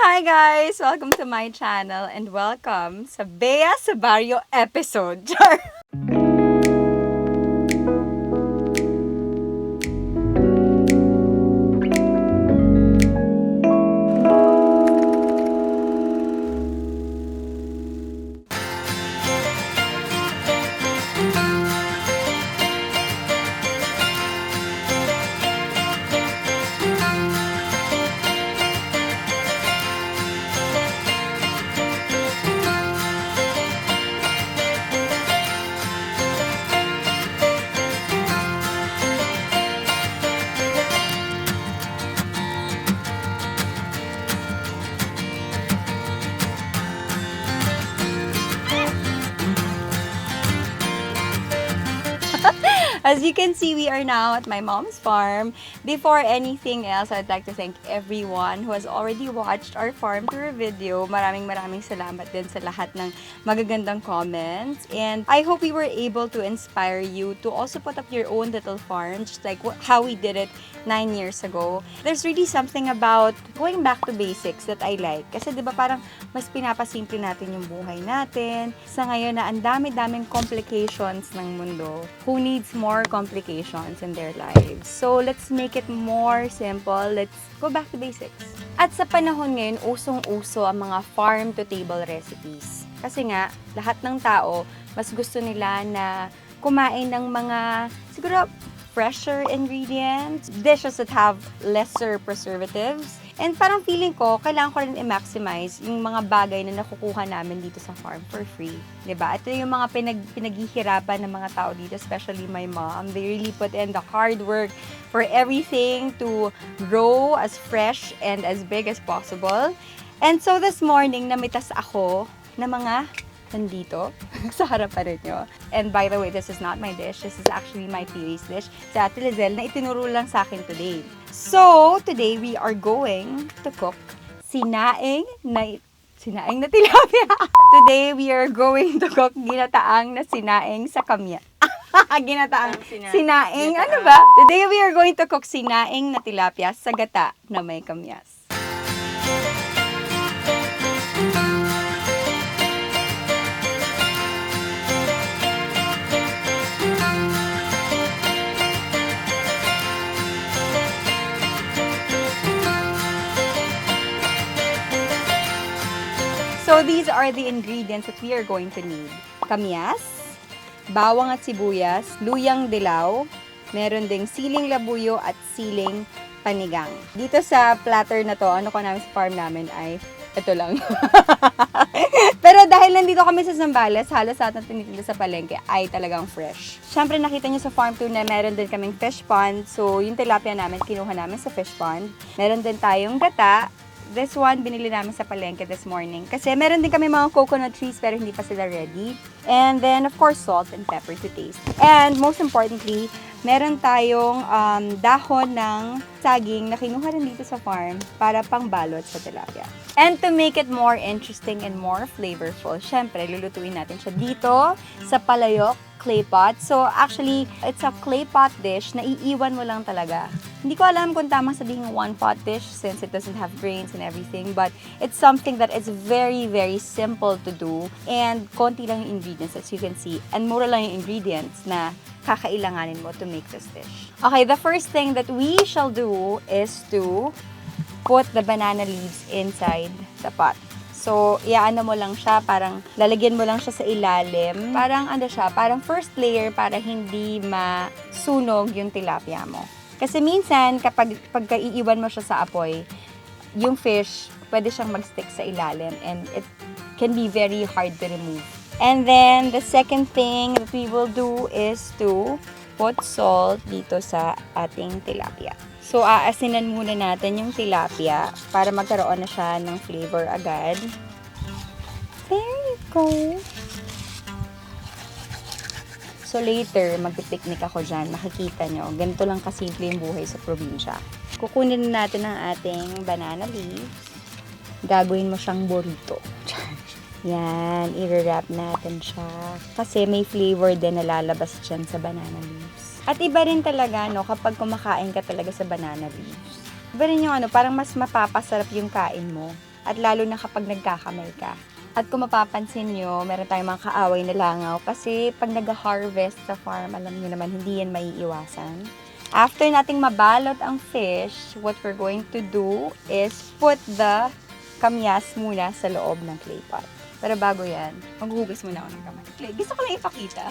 Hi guys! Welcome to my channel and welcome sa Bea sa Barrio episode. Char! As you can see, we are now at my mom's farm. Before anything else, I'd like to thank everyone who has already watched our farm tour video. Maraming salamat din sa lahat ng magagandang comments. And I hope we were able to inspire you to also put up your own little farm, just like how we did it 9 years ago. There's really something about going back to basics that I like. Kasi di ba parang mas pinapasimple natin yung buhay natin. Sa ngayon na ang dami-daming complications ng mundo. Who needs more complications in their lives? So let's make it more simple. Let's go back to basics. At sa panahon ngayon, usong-uso ang mga farm-to-table recipes. Kasi nga, lahat ng tao, mas gusto nila na kumain ng mga, siguro, fresher ingredients, dishes that have lesser preservatives. And parang feeling ko, kailangan ko rin i-maximize yung mga bagay na nakukuha namin dito sa farm for free. Diba? Ito yung mga pinaghihirapan ng mga tao dito, especially my mom. They really put in the hard work for everything to grow as fresh and as big as possible. And so this morning, namitas ako na mga nandito sa harapan ninyo. And by the way, this is not my dish. This is actually my PA's dish sa Ate Lizelle na itinuro lang sa akin today. So, today we are going to cook sinaing na tilapia. Today we are going to cook ginataang na sinaing sa Kamias. Ginataang sinaing, ano ba? Today we are going to cook sinaing na tilapia sa gata na may Kamias. So these are the ingredients that we are going to need. Kamias, bawang at sibuyas, luyang dilaw, meron ding siling labuyo at siling panigang. Dito sa platter na to, ano ko namin sa farm namin ay ito lang. Pero dahil nandito kami sa Zambales, halos lahat ng tinitinda sa palengke ay talagang fresh. Siyempre nakita nyo sa farm tour na meron din kaming fish pond. So yung tilapia namin, kinuha namin sa fish pond. Meron din tayong gata. This one, binili namin sa palengke this morning. Kasi meron din kami mga coconut trees pero hindi pa sila ready. And then, of course, salt and pepper to taste. And most importantly, meron tayong dahon ng saging na kinuha rin dito sa farm para pangbalot sa tilapia. And to make it more interesting and more flavorful, syempre, lulutuin natin siya dito sa palayok clay pot. So, actually, it's a clay pot dish na iiwan mo lang talaga. Hindi ko alam kung tamang sabihin one pot dish since it doesn't have grains and everything, but it's something that is very, very simple to do and konti lang yung ingredients as you can see. And mura lang yung ingredients na kakailanganin mo to make this dish. Okay, the first thing that we shall do is to put the banana leaves inside the pot. So, iaano mo lang siya, parang lalagyan mo lang siya sa ilalim. Parang ano siya, parang first layer para hindi masunog yung tilapia mo. Kasi minsan, pagka iiwan mo siya sa apoy, yung fish, pwede siyang mag-stick sa ilalim and it can be very hard to remove. And then, the second thing that we will do is to put salt dito sa ating tilapia. So, aasinan muna natin yung tilapia para magkaroon na siya ng flavor agad. There you go. So, later, magpipiknik ako dyan. Makikita nyo, ganito lang kasimple yung buhay sa probinsya. Kukunin natin ang ating banana leaves. Gagawin mo siyang burrito. Yan, i-wrap natin siya. Kasi may flavor din na lalabas dyan sa banana leaves. At iba rin talaga, no, kapag kumakain ka talaga sa banana leaves. Iba rin yung parang mas mapapasarap yung kain mo. At lalo na kapag nagkakamay ka. At kung mapapansin nyo, meron tayong mga kaaway na langaw kasi pag nag-harvest sa farm, alam nyo naman, hindi yan maiiwasan. After nating mabalot ang fish, what we're going to do is put the kamias muna sa loob ng clay pot. Pero bago yan, maghuhugas muna ako ng kamay. Gusto ko lang ipakita.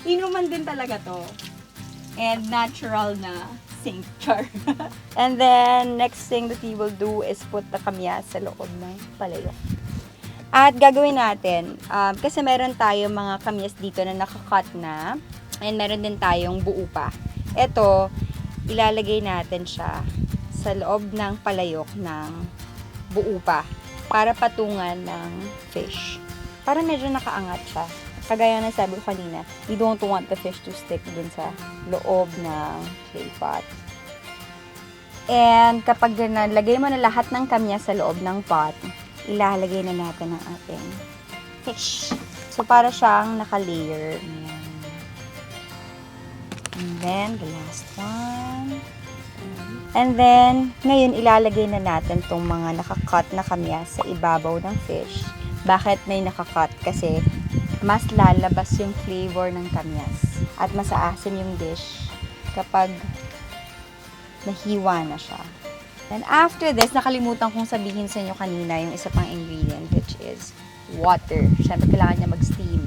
Inuman din talaga to. And natural na sink char. And then, next thing that we will do is put the kamias sa loob ng palayok. At gagawin natin, kasi meron tayong mga kamias dito na nakakat na, and meron din tayong buo pa. Ito, ilalagay natin siya sa loob ng palayok ng buo pa para patungan ng fish. Para medyo nakaangat siya. Kagaya na sabi ko kanina, we don't want the fish to stick dun sa loob ng clay pot. And kapag nalagay mo na lahat ng kamias sa loob ng pot, ilalagay na natin ang ating fish. So, para siyang naka-layer. And then, the last one. And then, ngayon, ilalagay na natin itong mga nakakat na kamias sa ibabaw ng fish. Bakit may nakakat? Kasi, mas lalabas yung flavor ng kamias. At mas aasim yung dish kapag nahiwa na siya. And after this, nakalimutan kong sabihin sa inyo kanina yung isa pang ingredient, which is water. Siyempre, kailangan niya mag-steam.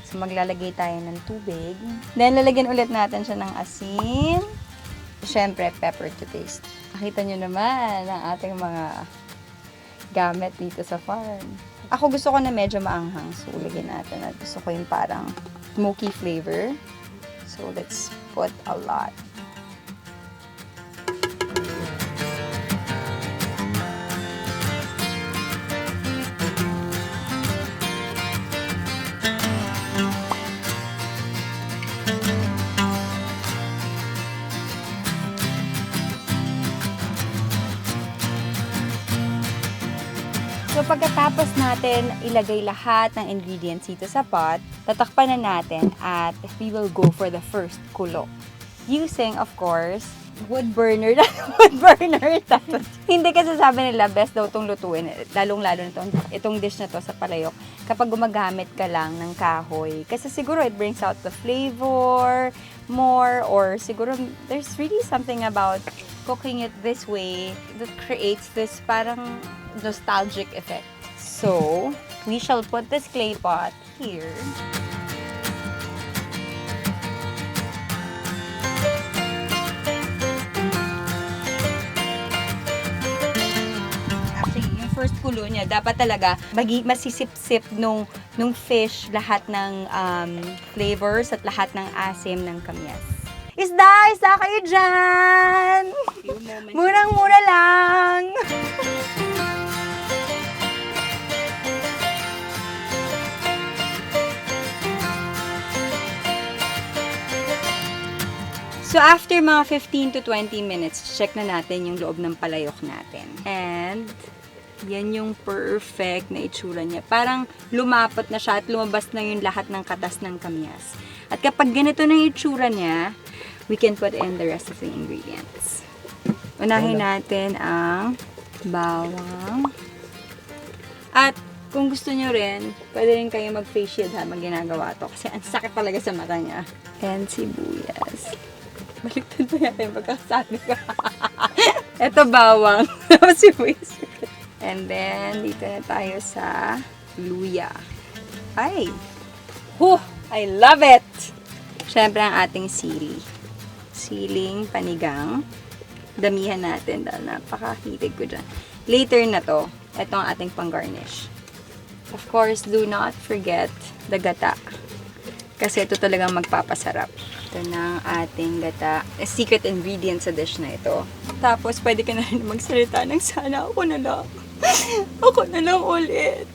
So, maglalagay tayo ng tubig. Then, lalagyan ulit natin siya ng asin. Siyempre, pepper to taste. Nakita nyo naman ang ating mga gamit dito sa farm. Ako gusto ko na medyo maanghang. So, lagyan natin. At gusto ko yung parang smoky flavor. So, let's put a lot. So, pagkatapos natin ilagay lahat ng ingredients dito sa pot, tatakpan na natin at we will go for the first kulo. Using, of course, wood burner. Tapos, hindi kasi sabi nila, best daw itong lutuin. Lalong-lalo na itong dish na to sa palayok. Kapag gumagamit ka lang ng kahoy. Kasi siguro it brings out the flavor more, or siguro there's really something about cooking it this way that creates this parang nostalgic effect. So, we shall put this clay pot here. Actually, yung first kulo niya, dapat talaga masisip-sip nung fish lahat ng flavors at lahat ng asim ng kamias. Isda kayo dyan! Murang-mura lang! So, after mga 15 to 20 minutes, check na natin yung loob ng palayok natin. And, yan yung perfect na itsura niya. Parang lumapot na siya at lumabas na yung lahat ng katas ng kamias. At kapag ganito na yung itsura niya, we can put in the rest of the ingredients. Unahin natin ang bawang. At kung gusto nyo rin, pwede rin kayo mag-face shield habang ginagawa to. Kasi ang sakit talaga sa mata niya. And sibuyas. Baliktad pa yata yung pagkasabi ko. Ito bawang. Sibuyas. And then, dito na tayo sa luya. Ay! I love it! Siyempre ang ating sili. Siling panigang. Damihan natin dahil napakahilig ko dyan. Later na to, ito ang ating pang-garnish. Of course, do not forget the gata. Kasi ito talagang magpapasarap. Ito na ang ating gata. A secret ingredient sa dish na ito. Tapos, pwede ka na rin magsalita ng sana ako na lang. Ako na lang ulit.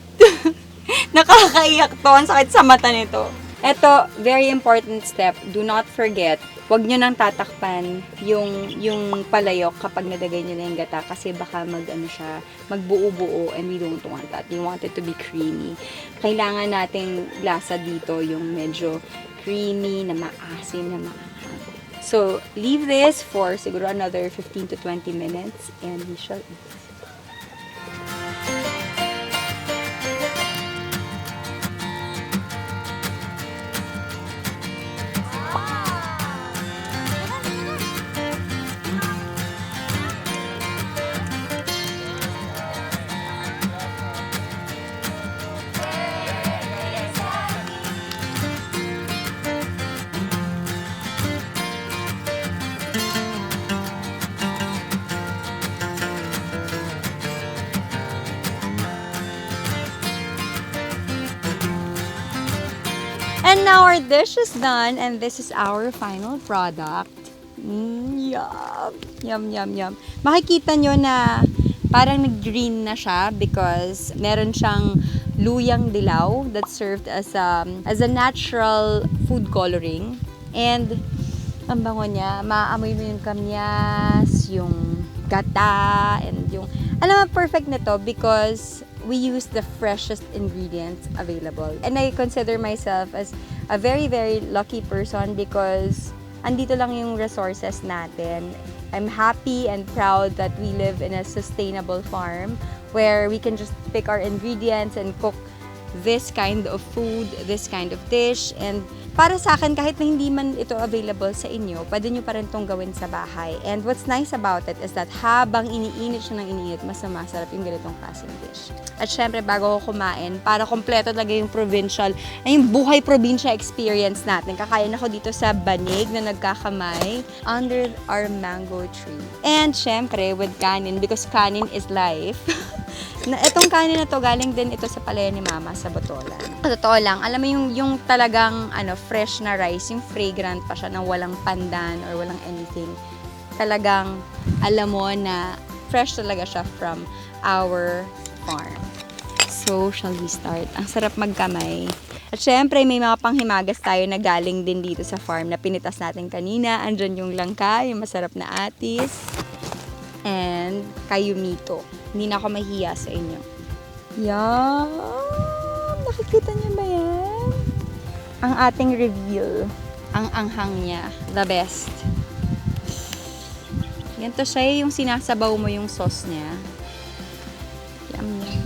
Nakakaiyak to. Ang sakit sa mata nito. Ito, very important step. Do not forget, huwag nyo nang tatakpan yung palayok kapag nadagay nyo na yung gata kasi baka magbuo-buo and we don't want that. We want it to be creamy. Kailangan nating lasa dito yung medyo creamy, na maasim, na maanghang. So, leave this for siguro another 15 to 20 minutes and we shall eat. And now our dish is done, and this is our final product. Yum! Yum, yum, yum. Makikita nyo na parang nag-green na siya because meron siyang luyang dilaw that's served as a natural food coloring. And ang bango niya, maaamoy mo yung kamyas, yung gata, and yung... Alam mo, perfect nito because we use the freshest ingredients available. And I consider myself as a very, very lucky person because andito lang yung resources natin. I'm happy and proud that we live in a sustainable farm where we can just pick our ingredients and cook this kind of food, this kind of dish. And para sa akin, kahit na hindi man ito available sa inyo, pwede nyo pa rin itong gawin sa bahay. And what's nice about it is that habang iniinit siya ng iniinit, mas masarap yung ganitong klaseng dish. At syempre, bago ko kumain, para kompleto talaga yung provincial, ay yung buhay probinsya experience natin. Kakain ako dito sa banig na nagkakamay under our mango tree. And syempre, with kanin, because kanin is life. Itong kanin na to, galing din ito sa palaya ni Mama sa Botolan. Totoo lang, alam mo yung talagang fresh na rice, yung fragrant pa siya na walang pandan or walang anything. Talagang alam mo na fresh talaga siya from our farm. So, shall we start? Ang sarap magkamay. At syempre, may mga panghimagas tayo na galing din dito sa farm na pinitas natin kanina. Andyan yung langka, yung masarap na atis, and kayumito. Hindi na ako mahiya sa inyo. Yum! Nakikita niyo ba yan? Ang ating reveal. Ang anghang niya. The best. Ganito siya yung sinasabaw mo yung sauce niya. Yum, yum.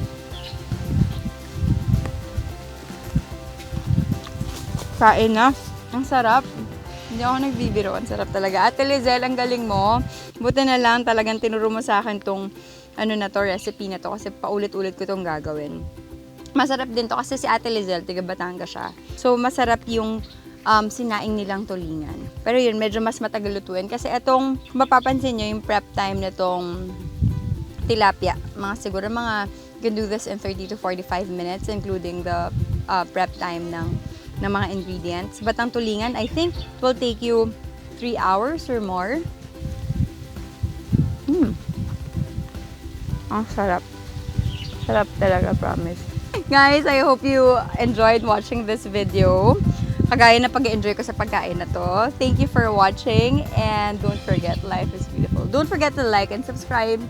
Kain na. Ang sarap. Hindi ako nagbibiro. Ang sarap talaga. Ate Lizelle, ang galing mo. Buti na lang talagang tinuro mo sa akin tong recipe na to kasi paulit-ulit ko tong gagawin. Masarap din to kasi si Ate Lizelle, tiga Batangas siya. So, masarap yung sinaing nilang tulingan. Pero yun, medyo mas matagal lutuin kasi itong, mapapansin nyo, yung prep time na tong tilapia. Siguro you can do this in 30 to 45 minutes including the prep time ng mga ingredients. But ang tulingan, I think it will take you 3 hours or more. Ang sarap. Sarap talaga, promise. Guys, I hope you enjoyed watching this video. Kagaya na pag-enjoy ko sa pagkain na to. Thank you for watching and don't forget, life is beautiful. Don't forget to like and subscribe.